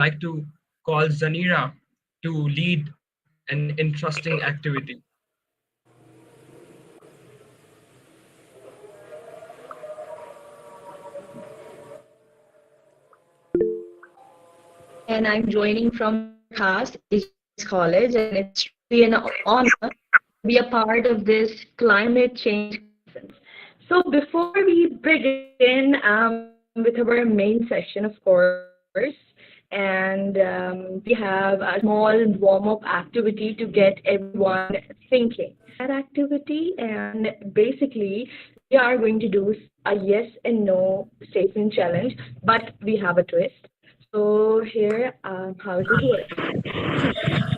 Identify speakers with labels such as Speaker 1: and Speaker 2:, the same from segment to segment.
Speaker 1: like to call Zanira to lead an interesting activity.
Speaker 2: And I'm joining from Khas AJGYSC College, and it's really an honor to be a part of this climate change conference. So before we begin with our main session, of course, and we have a small warm-up activity to get everyone thinking. That activity, and basically, we are going to do a yes and no statement challenge, but we have a twist. So here, how to do it. See,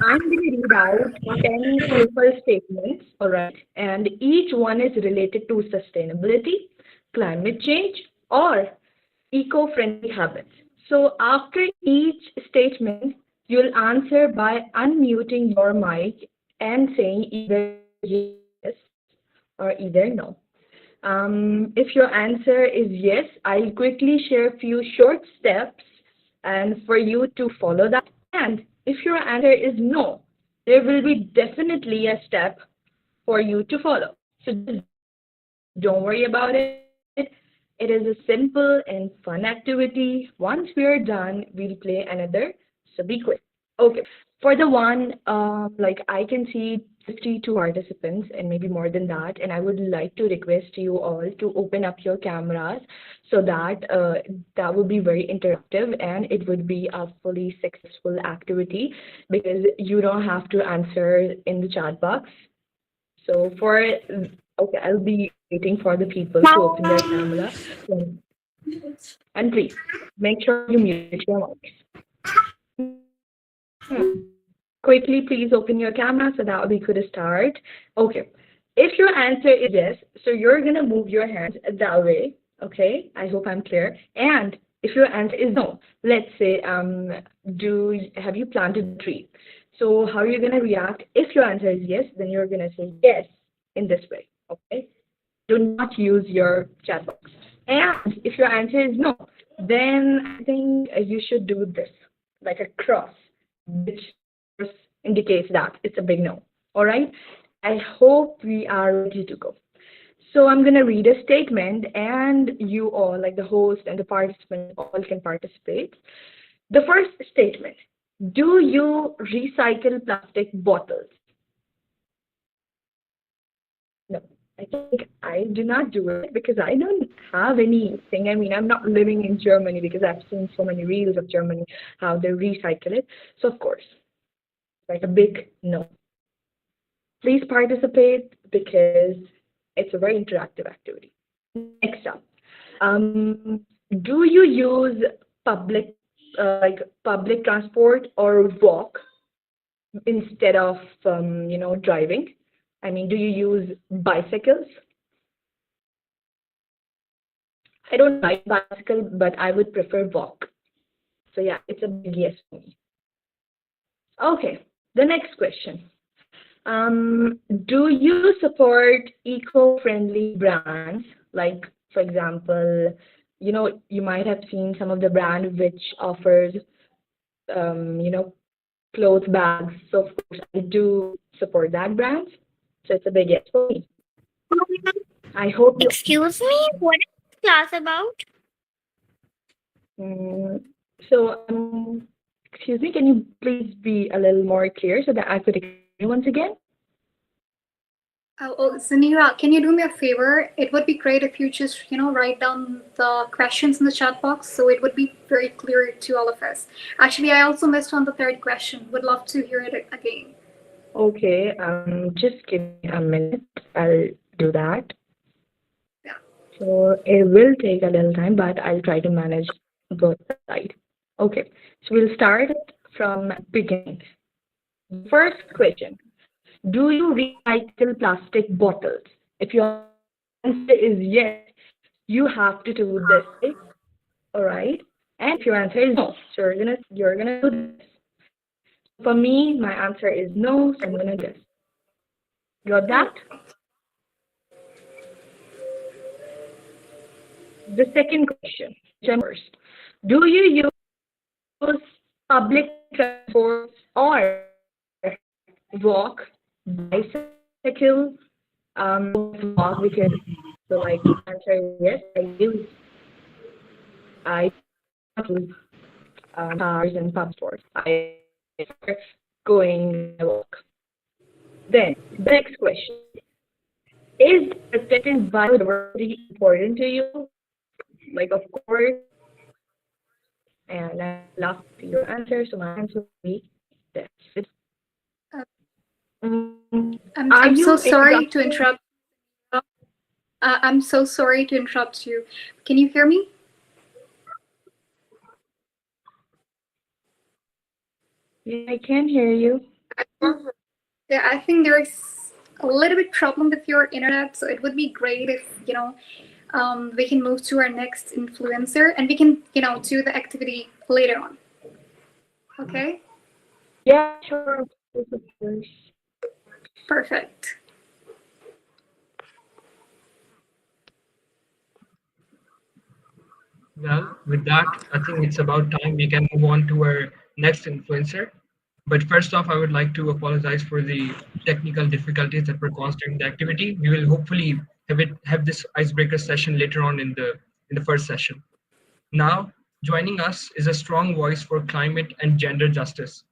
Speaker 2: I'm going to read out 10 simple statements, all right? And each one is related to sustainability, climate change, or eco-friendly habits. So after each statement, you'll answer by unmuting your mic and saying either yes or either no. If your answer is yes, I'll quickly share a few short steps and for you to follow that. And if your answer is no, there will be definitely a step for you to follow. So just don't worry about it. It is a simple and fun activity. Once we are done, we'll play another Subby quiz. Okay. For the one, like I can see 52 participants and maybe more than that, and I would like to request you all to open up your cameras so that that would be very interactive and it would be a fully successful activity because you don't have to answer in the chat box. So okay, I'll be waiting for the people to open their camera. And please make sure you mute your mics. Quickly, please open your camera so that we could start. Okay. If your answer is yes, so you're gonna move your hands that way. Okay. I hope I'm clear. And if your answer is no, let's say do have you planted a tree? So how you're gonna react? If your answer is yes, then you're gonna say yes in this way. Okay. Do not use your chat box. And if your answer is no, then I think you should do this, like a cross, which indicates that it's a big no. All right? I hope we are ready to go. So I'm going to read a statement, and you all, like the host and the participants, all can participate. The first statement: do you recycle plastic bottles? No, I think I do not do it because I don't have anything. I mean, I'm not living in Germany because I've seen so many reels of Germany how they recycle it. So of course, like a big no. Please participate because it's a very interactive activity. Next up, do you use public public transport or walk instead of driving? I mean, do you use bicycles? I don't ride bicycle, but I would prefer walk. So yeah, it's a big yes for me. Okay, the next question. Do you support eco-friendly brands? Like, for example, you might have seen some of the brand which offers, clothes bags. So of course, I do support that brand. So it's a big yes for me. I hope you.
Speaker 3: Excuse me, what is this class about?
Speaker 2: Mm, so, excuse me, can you please be a little more clear so that I could explain once again?
Speaker 4: Zanira, can you do me a favor? It would be great if you just, write down the questions in the chat box so it would be very clear to all of us. Actually, I also missed on the third question. Would love to hear it again.
Speaker 2: Okay, just give me a minute. I'll do that.
Speaker 4: Yeah.
Speaker 2: So it will take a little time, but I'll try to manage both sides. Okay, so we'll start from beginning. First question: do you recycle plastic bottles? If your answer is yes, you have to do this. All right. And if your answer is no, so you're gonna do this. For me, my answer is no, so I'm gonna do this. Got that? The second question, which I'm first. Do you use public transport or walk, bicycle, walk because so like answer is yes, I use cars and public transport. I prefer going by walk. Then the next question. Is protecting biodiversity important to you? Like of course, and I love your answer, so my answer will be yes.
Speaker 4: Uh,
Speaker 2: Are
Speaker 4: I'm so
Speaker 2: you
Speaker 4: sorry to
Speaker 2: interrupting?
Speaker 4: interrupt. I'm so sorry to interrupt you. Can you hear me?
Speaker 2: Yeah, I can hear you.
Speaker 4: Yeah, I think there's a little bit problem with your internet, so it would be great if we can move to our next influencer and we can do the activity later on. Okay,
Speaker 2: Yeah, sure, of course.
Speaker 4: perfect.
Speaker 1: Well, with that, I think it's about time we can move on to our next influencer. But first off, I would like to apologize for the technical difficulties that were caused during the activity. We will hopefully have this icebreaker session later on in the first session. Now, joining us is a strong voice for climate and gender justice,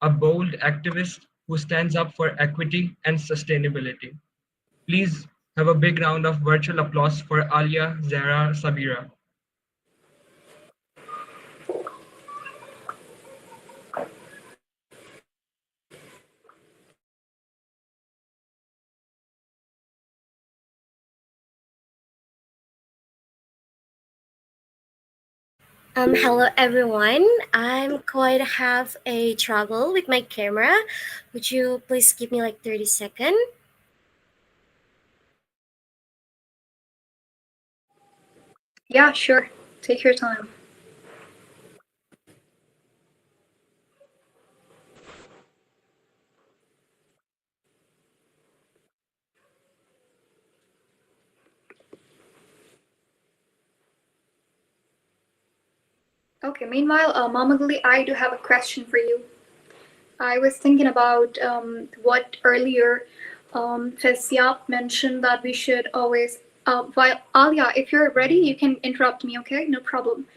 Speaker 1: a bold activist who stands up for equity and sustainability. Please have a big round of virtual applause for Alia Zahra Sabira.
Speaker 3: Hello everyone. I'm going to have a trouble with my camera. Would you please give me like 30 seconds?
Speaker 4: Yeah, sure. Take your time. Okay. Meanwhile, Mama Guli, I do have a question for you. I was thinking about what earlier Fesyap mentioned that we should always. While Alia, if you're ready, you can interrupt me. Okay, no problem.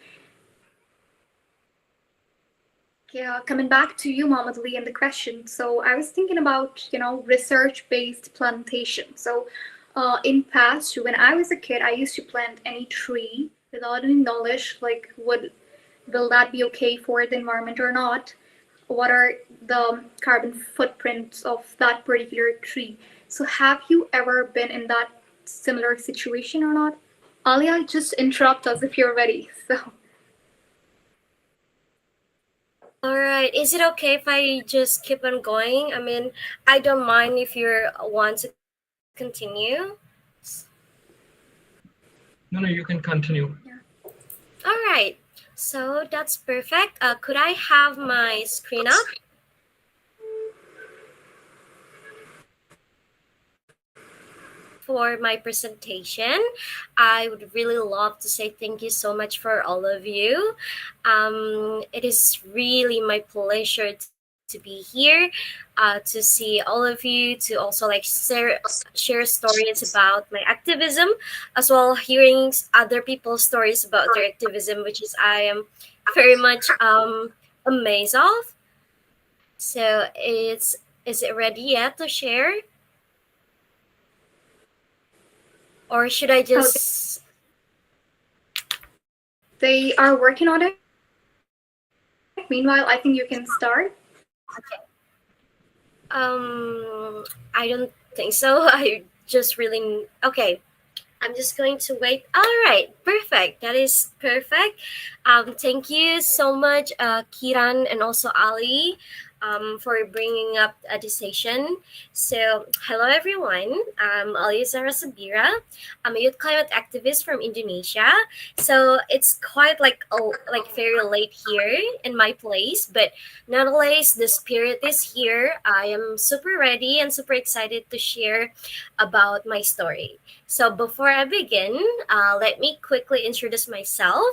Speaker 4: Yeah, coming back to you, Mohammed Ali, and the question. So I was thinking about, research-based plantation. So in past, when I was a kid, I used to plant any tree without any knowledge, like will that be okay for the environment or not? What are the carbon footprints of that particular tree? So have you ever been in that similar situation or not? Alia, just interrupt us if you're ready. So.
Speaker 3: All right. Is it okay if I just keep on going? I mean, I don't mind if you want to continue.
Speaker 1: No, you can continue.
Speaker 3: All right. So that's perfect. Could I have my screen up? For my presentation. I would really love to say thank you so much for all of you. It is really my pleasure to be here, to see all of you, to also like share stories about my activism, as well hearing other people's stories about their activism, which is I am very much amazed of. So is it ready yet to share? Or should I just...
Speaker 4: They are working on it. Meanwhile, I think you can start.
Speaker 3: Okay. I don't think so. I just really... Okay. I'm just going to wait. All right, perfect. That is perfect. Thank you so much, Kiran and also Ali, for bringing up this session. So, hello everyone. I'm Ali Zahra Sabira. I'm a youth climate activist from Indonesia. So it's quite like very late here in my place, but nonetheless, the spirit is here. I am super ready and super excited to share about my story. So before I begin, let me quickly introduce myself.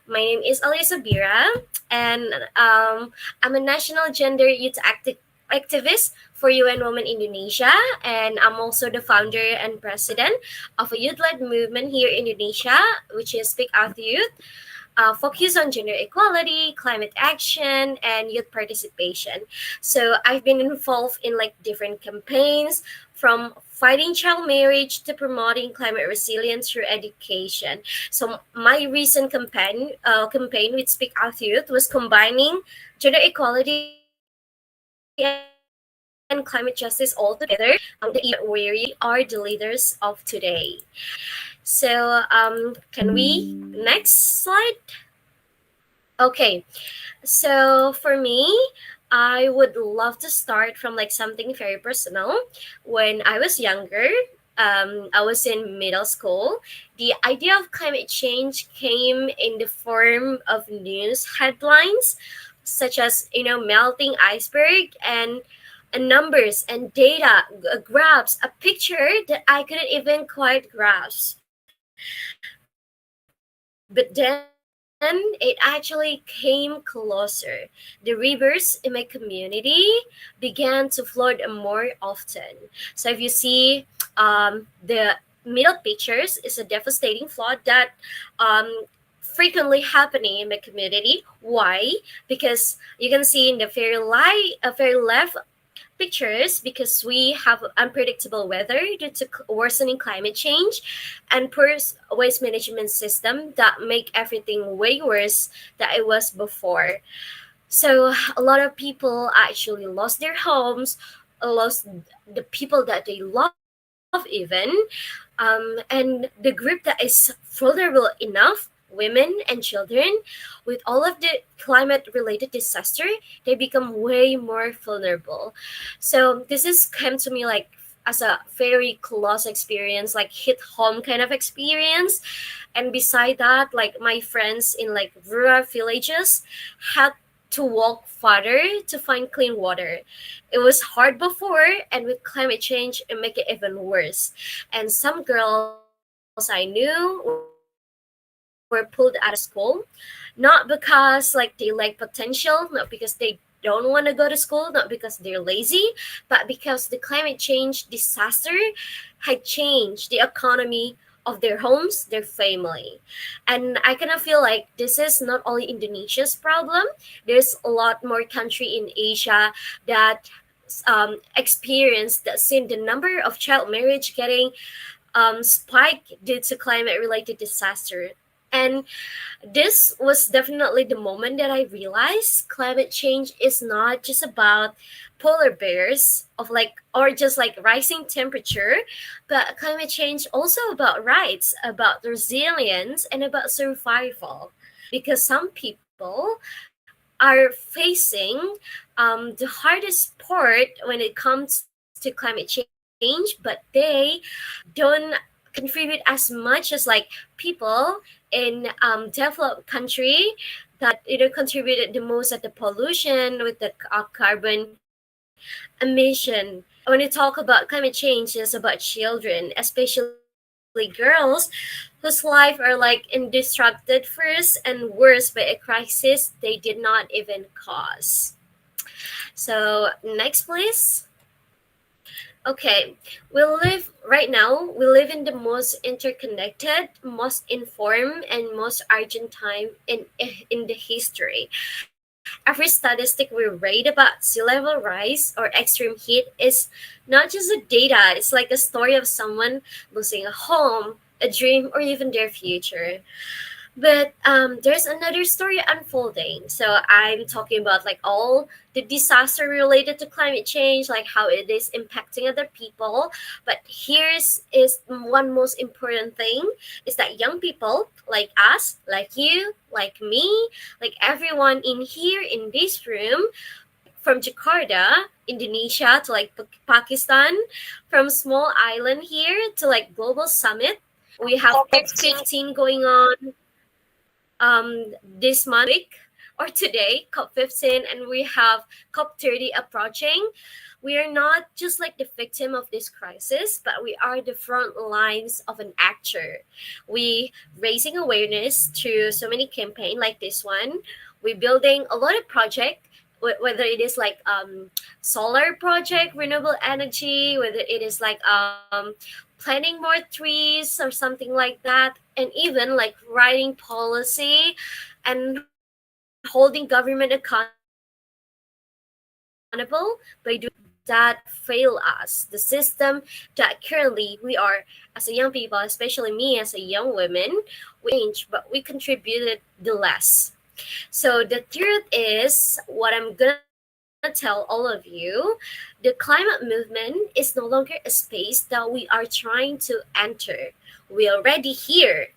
Speaker 3: My name is Alisa Bira, and I'm a national gender youth activist for UN Women Indonesia, and I'm also the founder and president of a youth-led movement here in Indonesia, which is Speak Out Youth, focus on gender equality, climate action, and youth participation. So I've been involved in like different campaigns from fighting child marriage to promoting climate resilience through education. So my recent campaign with Speak Out Youth was combining gender equality and climate justice all together. The event where we are the leaders of today. So can we next slide? Okay, so for me, I would love to start from like something very personal. When I was younger, I was in middle school. The idea of climate change came in the form of news headlines, such as melting iceberg and numbers and data, graphs, a picture that I couldn't even quite grasp. But then it actually came closer. The rivers in my community began to flood more often. So if you see the middle pictures, is a devastating flood that frequently happening in my community. Why? Because you can see in the very left pictures, because we have unpredictable weather due to worsening climate change and poor waste management system that make everything way worse than it was before. So a lot of people actually lost their homes, lost the people that they love even, and the group that is vulnerable enough, women and children, with all of the climate related disaster, they become way more vulnerable. So this is came to me like as a very close experience, like hit home kind of experience. And beside that, like my friends in like rural villages had to walk farther to find clean water. It was hard before, and with climate change, it make it even worse. And some girls I knew were pulled out of school, not because like they lack potential, not because they don't want to go to school, not because they're lazy, but because the climate change disaster had changed the economy of their homes, their family. And I kind of feel like this is not only Indonesia's problem. There's a lot more country in Asia that experienced that seen the number of child marriage getting spike due to climate related disaster. And this was definitely the moment that I realized climate change is not just about polar bears of like or just like rising temperature, but climate change also about rights, about resilience, and about survival. Because some people are facing the hardest part when it comes to climate change, but they don't contribute as much as like people in developed country that contributed the most at the pollution with the carbon emission. When you talk about climate change, it's about children, especially girls whose life are like disrupted first and worse by a crisis they did not even cause. So next please. Okay, we live in the most interconnected, most informed, and most urgent time in the history. Every statistic we read about sea level rise or extreme heat is not just a data, it's like a story of someone losing a home, a dream, or even their future. But there's another story unfolding. So I'm talking about like all the disaster related to climate change, like how it is impacting other people. But here's is one most important thing is that young people like us, like you, like me, like everyone in here in this room, from Jakarta, Indonesia to like Pakistan, from small island here to like global summit. We have COP15 going on this month week. or today, COP15, and we have COP30 approaching, we are not just like the victim of this crisis, but we are the front lines of an actor. We raising awareness through so many campaign like this one. We building a lot of project, whether it is like solar project, renewable energy, whether it is like planting more trees or something like that, and even like writing policy and holding government accountable by doing that fail us. The system that currently we are, as a young people, especially me as a young woman, we change, but we contributed the less. So the truth is, what I'm gonna tell all of you, the climate movement is no longer a space that we are trying to enter. We already here.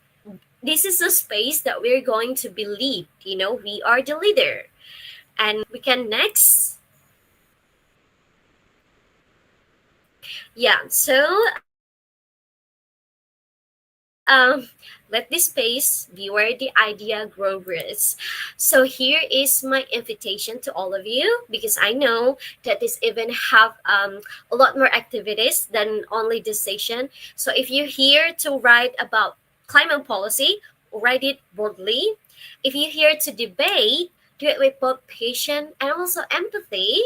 Speaker 3: This is a space that we're going to be lead. We are the leader. And we can next. Yeah, so let this space be where the idea grows. So here is my invitation to all of you, because I know that this event have a lot more activities than only this session. So if you're here to write about climate policy, write it boldly. If you're here to debate, do it with both patience and also empathy.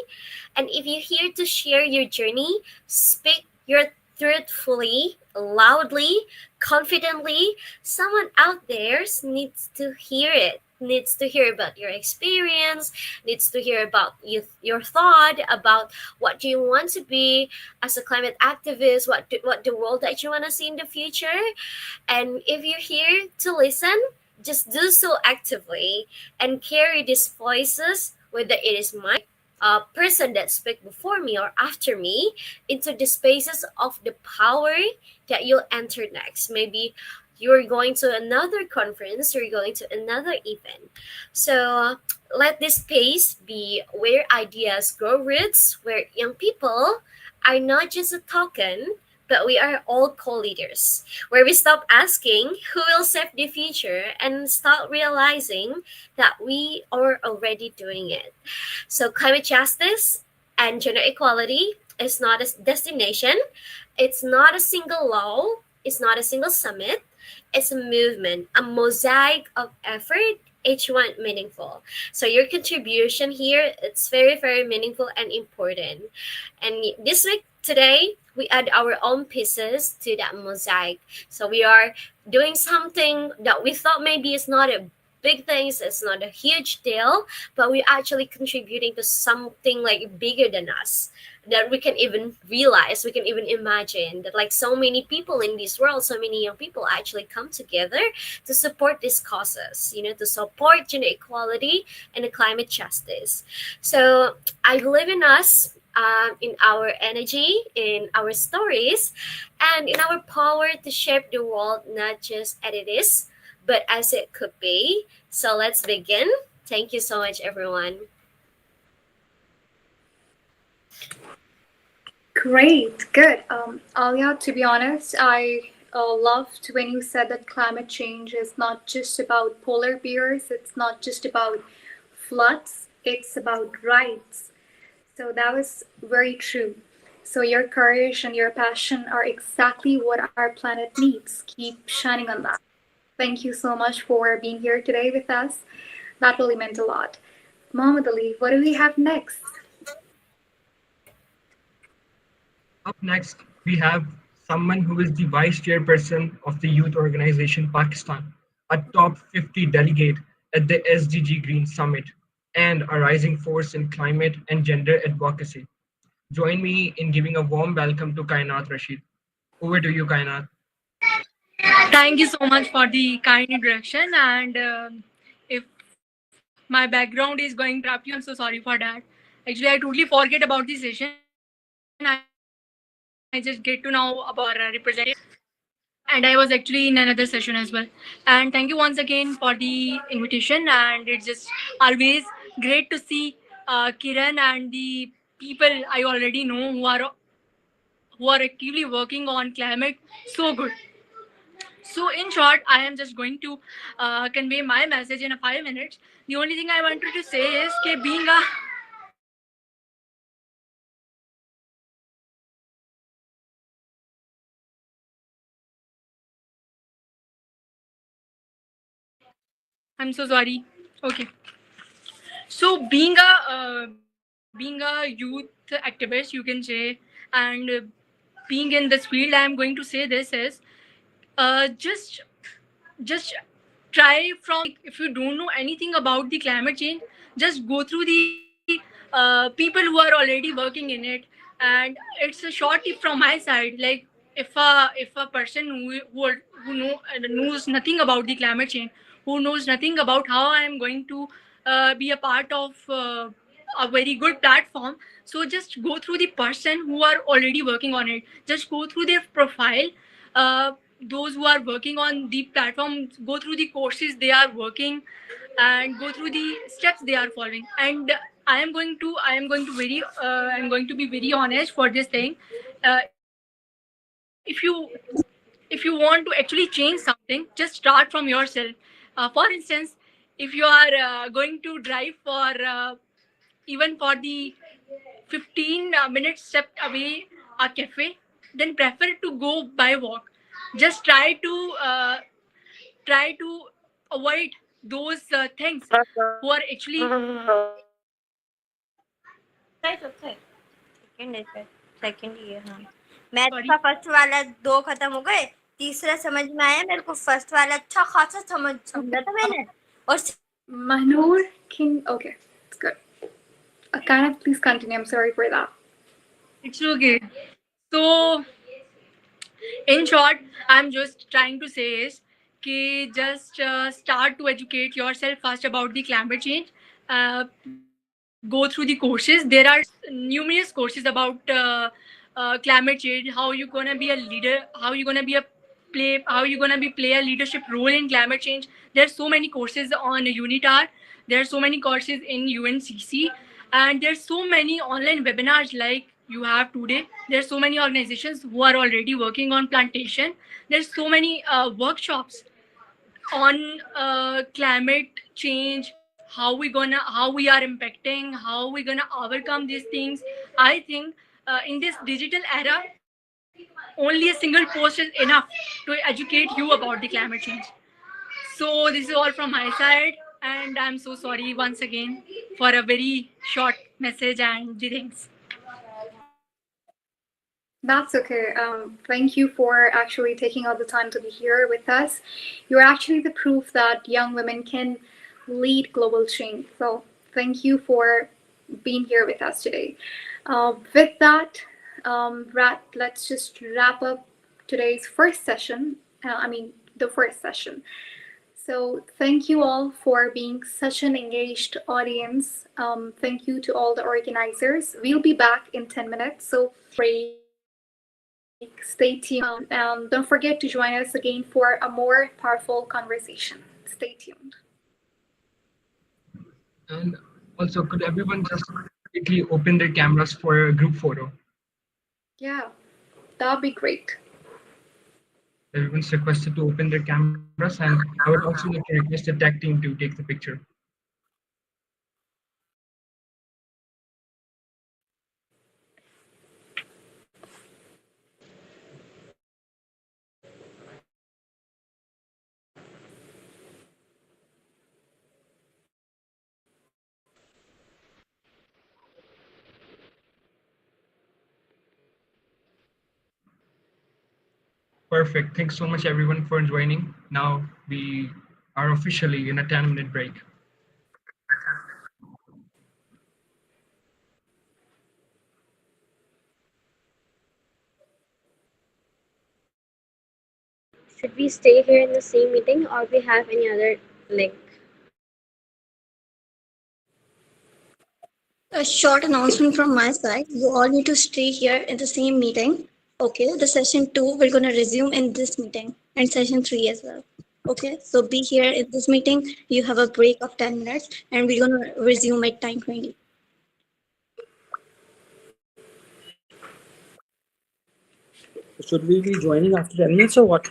Speaker 3: And if you're here to share your journey, speak your truthfully, loudly, confidently. Someone out there needs to hear it. Needs to hear about your experience, needs to hear about your thought about what do you want to be as a climate activist, what the world that you want to see in the future. And if you're here to listen, just do so actively and carry these voices, whether it is my person that spoke before me or after me, into the spaces of the power that you'll enter next. Maybe you're going to another conference, you're going to another event. So let this space be where ideas grow roots, where young people are not just a token, but we are all co-leaders, where we stop asking who will save the future and start realizing that we are already doing it. So climate justice and gender equality is not a destination, it's not a single law, it's not a single summit, it's a movement, a mosaic of effort, each one meaningful. So your contribution here, it's very, very meaningful and important. And this week, today, we add our own pieces to that mosaic. So we are doing something that we thought maybe is not a big thing, it's not a huge deal, but we're actually contributing to something like bigger than us, that we can even realize, we can even imagine that like so many people in this world, so many young people actually come together to support these causes, to support gender equality and the climate justice. So I believe in us, in our energy, in our stories, and in our power to shape the world not just as it is, but as it could be. So let's begin. Thank you so much, everyone.
Speaker 4: Great, good. Alia, to be honest, I loved when you said that climate change is not just about polar bears, it's not just about floods, it's about rights. So that was very true. So your courage and your passion are exactly what our planet needs. Keep shining on that. Thank you so much for being here today with us. That really meant a lot. Mohammed Ali, what do we have next?
Speaker 1: Up next, we have someone who is the vice chairperson of the Youth Organization Pakistan, a top 50 delegate at the SDG Green Summit, and a rising force in climate and gender advocacy. Join me in giving a warm welcome to Kainat Rashid. Over to you, Kainat.
Speaker 5: Thank you so much for the kind introduction. And if my background is going to interrupt you, I'm so sorry for that. Actually, I totally forget about the session. I just get to know about representative, and I was actually in another session as well. And thank you once again for the invitation. And it's just always great to see Kiran and the people I already know who are actively working on climate so good. So, in short, I am just going to convey my message in 5 minutes. The only thing I wanted to say is that being a I'm so sorry. Okay. So being a youth activist, you can say, and being in this field, I am going to say this is just try from if you don't know anything about the climate change, just go through the people who are already working in it, and it's a short tip from my side. Like if a person who knows nothing about the climate change, who knows nothing about how I am going to be a part of a very good platform, so just go through the person who are already working on it, just go through their profile. Those who are working on the platform, go through the courses they are working, and go through the steps they are following. And I'm going to be very honest for this thing. If you want to actually change something, just start from yourself. For instance, if you are going to drive for even for the 15 minutes step away a cafe, then prefer to go by walk. Just try to avoid those things who are actually
Speaker 3: second है फिर second ही है हाँ math
Speaker 5: sorry.
Speaker 3: का first वाला 2 खत्म हो गए तीसरा समझ में आया मेरे को फर्स्ट वाला अच्छा खासा समझा था मैंने और
Speaker 4: Manur, okay, it's good. Kind of, please continue. I'm sorry for that.
Speaker 5: It's okay. So in short, I'm just trying to say is कि just start to educate yourself first about the climate change. Go through the courses. There are numerous courses about climate change. How you gonna be a leader? How you gonna be a play? How you gonna be play a leadership role in climate change? There's so many courses on Unitar. There's so many courses in UNCC, and there's so many online webinars like you have today. There's so many organizations who are already working on plantation. There's so many workshops on climate change, how we are impacting, how we gonna overcome these things. I think in this digital era, only a single post is enough to educate you about the climate change. So this is all from my side, and I'm so sorry once again for a very short message and the things.
Speaker 4: That's okay. Thank you for actually taking all the time to be here with us. You're actually the proof that young women can lead global change. So thank you for being here with us today. With that, let's just wrap up today's first session. The first session. So thank you all for being such an engaged audience. Thank you to all the organizers. We'll be back in 10 minutes. So break. Stay tuned. And don't forget to join us again for a more powerful conversation. Stay tuned.
Speaker 1: And also, could everyone just quickly open their cameras for a group photo?
Speaker 4: Yeah, that'd be great.
Speaker 1: Everyone's requested to open their cameras, and I would also like to request the tech team to take the picture. Perfect. Thanks so much, everyone, for joining. Now we are officially in a 10-minute break.
Speaker 3: should we stay here in the same meeting or we have any other link?
Speaker 6: A short announcement from my side. You all need to stay here in the same meeting. Okay, the session 2 we're gonna resume in this meeting and session 3 as well. Okay, so be here in this meeting. You have a break of 10 minutes and we're gonna resume at time 20.
Speaker 7: Should we be joining after 10 minutes or what?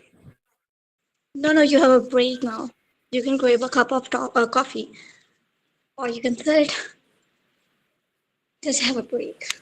Speaker 6: No, no, you have a break now. You can grab a cup of coffee, or you can sit. Just have a break.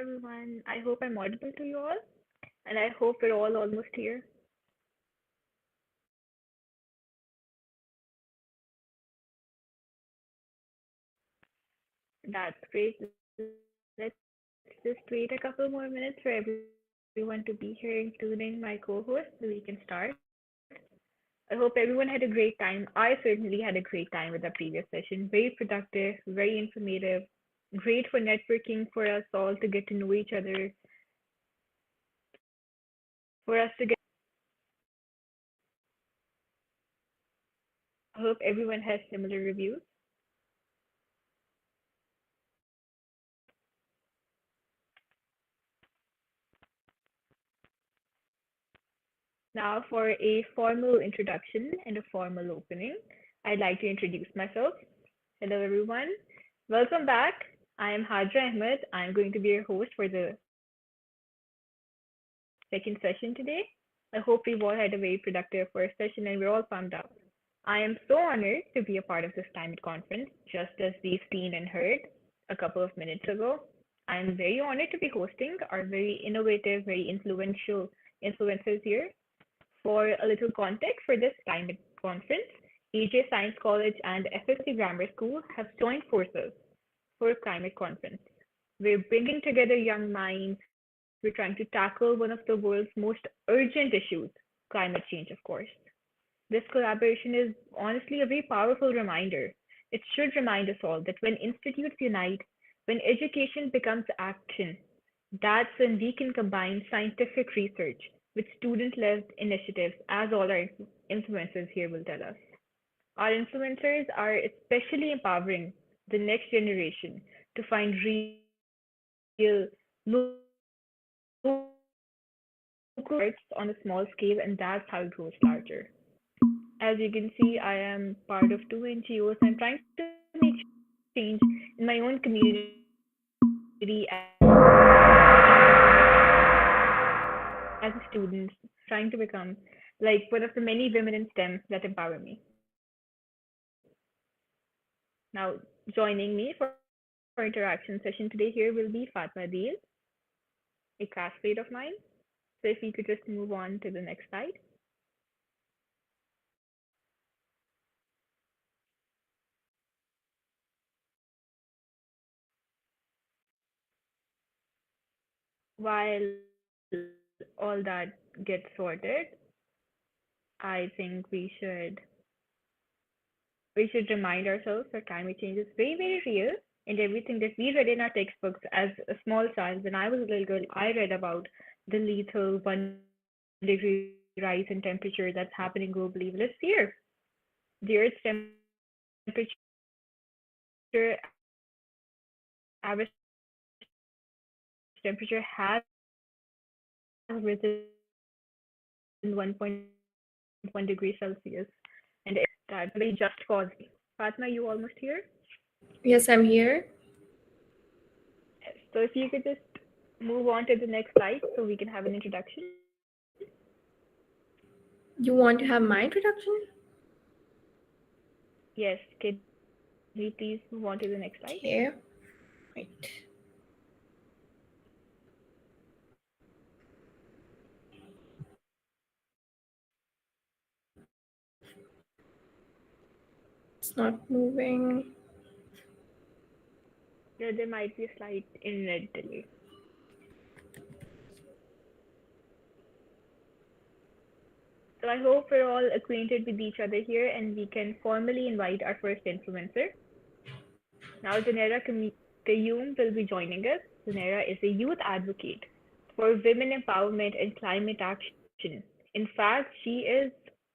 Speaker 7: everyone. I hope I'm audible to you all, and I hope we're all almost here. That's great. Let's just wait a couple more minutes for everyone to be here, including my co-host, so we can start. I hope everyone had a great time. I certainly had a great time with the previous session. Very productive, very informative, great for networking for us all to get to know each other, for us to get. I hope everyone has similar reviews. Now, for a formal introduction and a formal opening, I'd like to introduce myself. Hello, everyone. Welcome back. I am Hadra Ahmed. I'm going to be your host for the second session today. I hope we've all had a very productive first session and we're all pumped up. I am so honored to be a part of this climate conference, just as we've seen and heard a couple of minutes ago. I'm very honored to be hosting our very innovative, very influential influencers here. For a little context for this climate conference, AJ Science College and FSC Grammar School have joined forces for a climate conference. We're bringing together young minds. We're trying to tackle one of the world's most urgent issues, climate change, of course. This collaboration is honestly a very powerful reminder. It should remind us all that when institutes unite, when education becomes action, that's when we can combine scientific research with student-led initiatives, as all our influencers here will tell us. Our influencers are especially empowering the next generation to find real, local arts on a small scale, and that's how it grows larger. As you can see, I am part of two NGOs. I'm trying to make change in my own community as a student, trying to become like one of the many women in STEM that empower me. Now, joining me for interaction session today here will be Fatma Deel, a classmate of mine. So if you could just move on to the next slide. While all that gets sorted, I think we should remind ourselves that climate change is very, very real, and everything that we read in our textbooks as a small child. When I was a little girl, I read about the lethal 1 degree rise in temperature that's happening globally. Well, it's here. The Earth's temperature, average temperature has risen 1.1 degrees Celsius, and that very just cause. Fatma, you almost here?
Speaker 8: Yes, I'm here.
Speaker 7: Yes. So if you could just move on to the next slide so we can have an introduction.
Speaker 8: You want to have my introduction?
Speaker 7: Yes, can we please move on to the next slide?
Speaker 8: Okay. Right. It's not moving.
Speaker 7: There might be a slight internet delay. So I hope we're all acquainted with each other here and we can formally invite our first influencer. Now, Zanera Kayum will be joining us. Zanera is a youth advocate for women empowerment and climate action. In fact, she is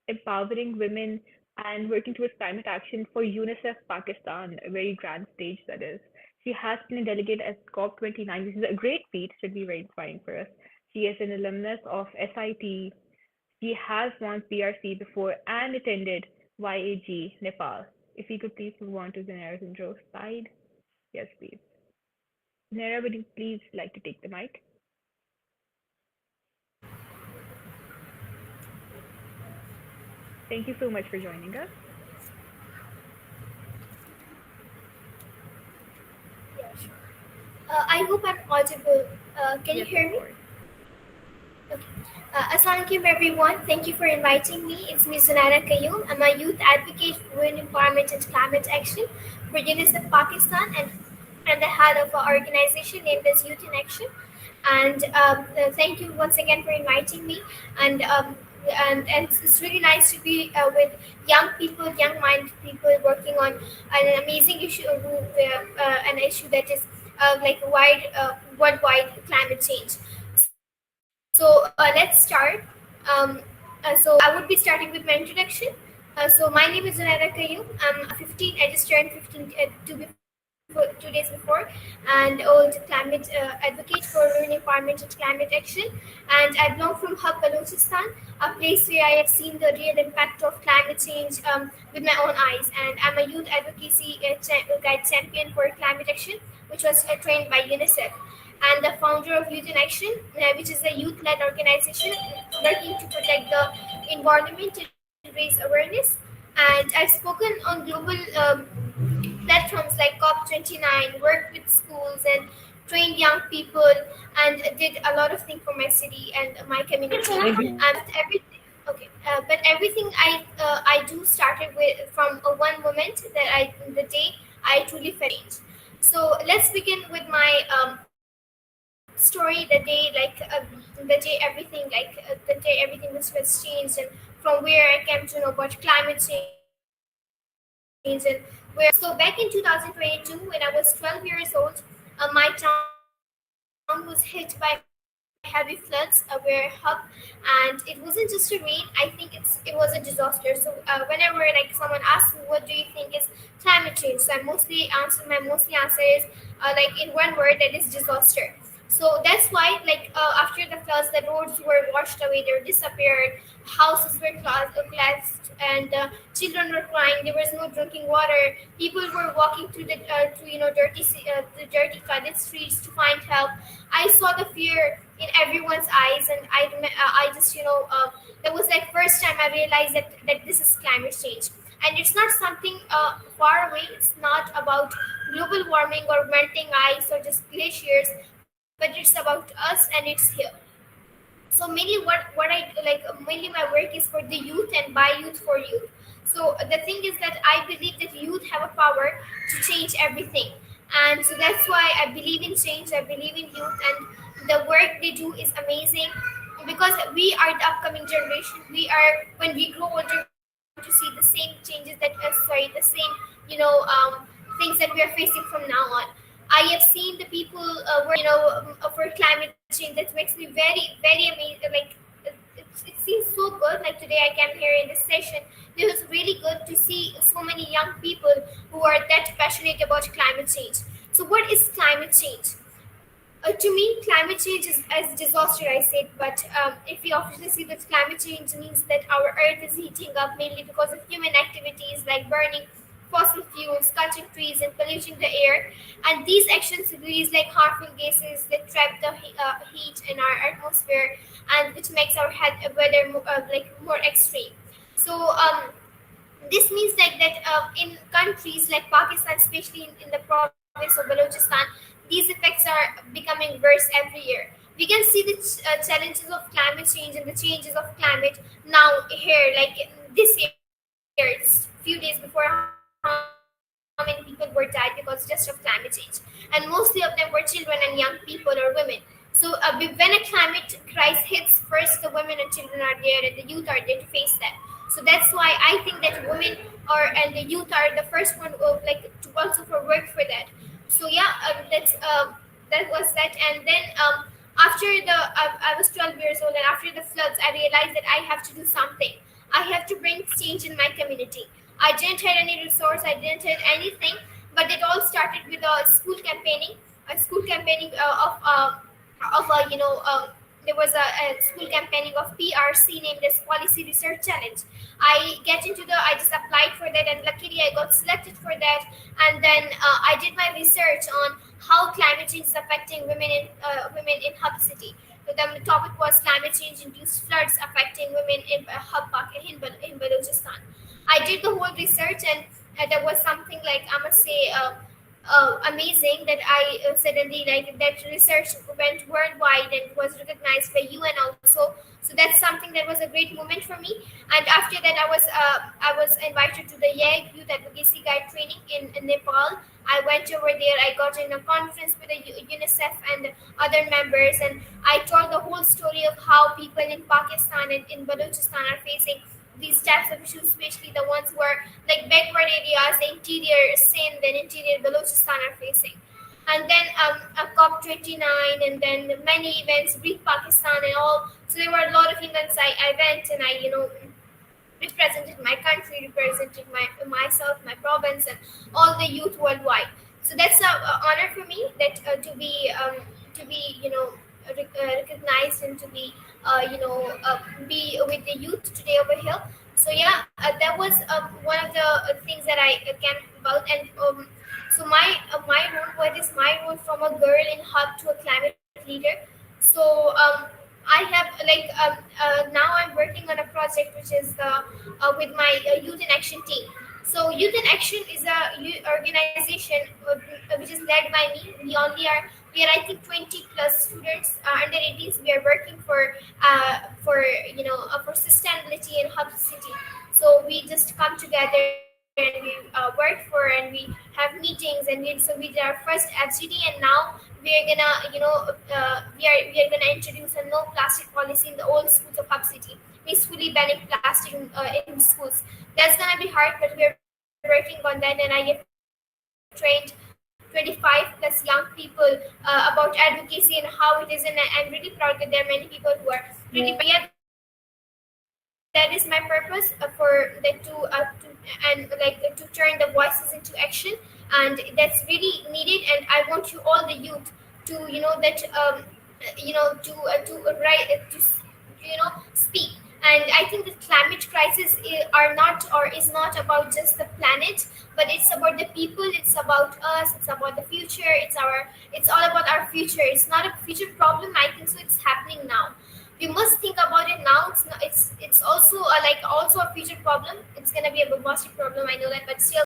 Speaker 7: empowering women and working towards climate action for UNICEF Pakistan, a very grand stage that is. She has been a delegate at COP29. This is a great feat, should be very inspiring for us. She is an alumnus of SIT. She has won PRC before and attended YAG Nepal. If you could please move on to Zanera's intro slide. Yes, please. Zanera, would you please like to take the mic? Thank you so much for joining us.
Speaker 9: I hope I'm audible. Can you
Speaker 7: Yes, of
Speaker 9: hear me?
Speaker 7: course.
Speaker 9: Okay. Assalamualaikum everyone. Thank you for inviting me. It's me Zunaira Qayyum. I'm a youth advocate for women environment and climate action for UNICEF Pakistan and the head of an organization named as Youth in Action. And thank you once again for inviting me. And and it's really nice to be with young people, young mind people working on an amazing issue, an issue that is like wide, worldwide climate change. So let's start. Um, so I would be starting with my introduction. So my name is Zunaira Kayyum. I'm 15. I just turned 15 2 days before, and old climate advocate for rural environment and climate action. And I belong from Hub Balochistan, a place where I have seen the real impact of climate change with my own eyes. And I'm a youth advocacy guide champion for climate action, which was trained by UNICEF, and the founder of Youth in Action, which is a youth led organization working to protect the environment and raise awareness. And I've spoken on global platforms like COP29, worked with schools and trained young people, and did a lot of things for my city and my community. And everything, okay, but everything I do started with from one moment that the day I truly felt change. So let's begin with my story. The day everything the day everything was changed, and from where I came to know about climate change and where. So back in 2022, when I was 12 years old, my town was hit by heavy floods, were hub, and it wasn't just a rain. I think it was a disaster. So whenever someone asks me, what do you think is climate change? So my mostly answer is like in one word, that is disaster. So that's why, after the floods, the roads were washed away, they were disappeared, houses were collapsed, and children were crying. There was no drinking water. People were walking through through the dirty flooded streets to find help. I saw the fear in everyone's eyes, and I just that was like first time I realized that this is climate change, and it's not something far away. It's not about global warming or melting ice or just glaciers, but it's about us and it's here. So mainly what I like mainly my work is for the youth and by youth for youth. So the thing is that I believe that youth have a power to change everything, and so that's why I believe in change. I believe in youth, and the work they do is amazing, because we are the upcoming generation. We are, when we grow older, we are going to see the same changes that the same things that we are facing from now on. I have seen the people working, for climate change. That makes me very, very amazed. It seems so good. Like today, I came here in this session. It was really good to see so many young people who are that passionate about climate change. So, what is climate change? To me, climate change is as disaster, I said, but if we officially see that climate change means that our Earth is heating up mainly because of human activities like burning fossil fuels, cutting trees, and polluting the air. And these actions release like harmful gases that trap the heat in our atmosphere, and which makes our weather more extreme. So this means like that in countries like Pakistan, especially in the province of Balochistan, these effects are becoming worse every year. We can see the challenges of climate change and the changes of climate now here, like this year, just few days before, how many people were died because just of climate change, and mostly of them were children and young people or women. So when a climate crisis hits, first the women and children are there, and the youth are there to face that. So that's why I think that women and the youth are the first one to also for work for that. So yeah, that was that. And then after I was 12 years old, and after the floods, I realized that I have to do something. I have to bring change in my community. I didn't have any resource, I didn't have anything, but it all started with a school campaigning there was a school campaigning of PRC named as Policy Research Challenge. I just applied for that, and luckily I got selected for that. And then I did my research on how climate change is affecting women in Hub City. So the topic was climate change induced floods affecting women in Hub Park in Balochistan. I did the whole research, and there was something like, I must say, amazing that I suddenly like that research went worldwide and was recognized by UN also. So that's something that was a great moment for me. And after that, I was invited to the YEG Youth Advocacy Guide training in Nepal. I went over there. I got in a conference with the UNICEF and other members, and I told the whole story of how people in Pakistan and in Balochistan are facing these types of issues, especially the ones who are like backward areas, the interior Sindh and interior Balochistan are facing. And then a COP29, and then many events, Breathe Pakistan and all. So there were a lot of events I went, and I, represented my country, represented myself, my province, and all the youth worldwide. So that's a honor for me that to be recognized and to be with the youth today over here. So yeah, that was one of the things that I can about. And my role, what is my role from a girl in hub to a climate leader? So I have now I'm working on a project which is with my Youth in Action team. So Youth in Action is a organization which is led by me. We are I think 20 plus students under 18s. We are working for sustainability in Hub City. So we just come together and we work for, and we have meetings, and so we did our first FGD, and now we are gonna we are gonna introduce a no plastic policy in the old schools of Hub City. Peacefully banning plastic in schools. That's gonna be hard, but we're working on that, and I have trained 25 plus young people about advocacy and how it is, and I'm really proud that there are many people who are really. But yeah, that is my purpose for that to turn the voices into action, and that's really needed. And I want you all the youth to speak. And I think the climate crisis are not or is not about just the planet, but it's about the people. It's about us. It's about the future. It's all about our future. It's not a future problem. I think so. It's happening now. We must think about it now. It's also also a future problem. It's gonna be a bombastic problem. I know that, but still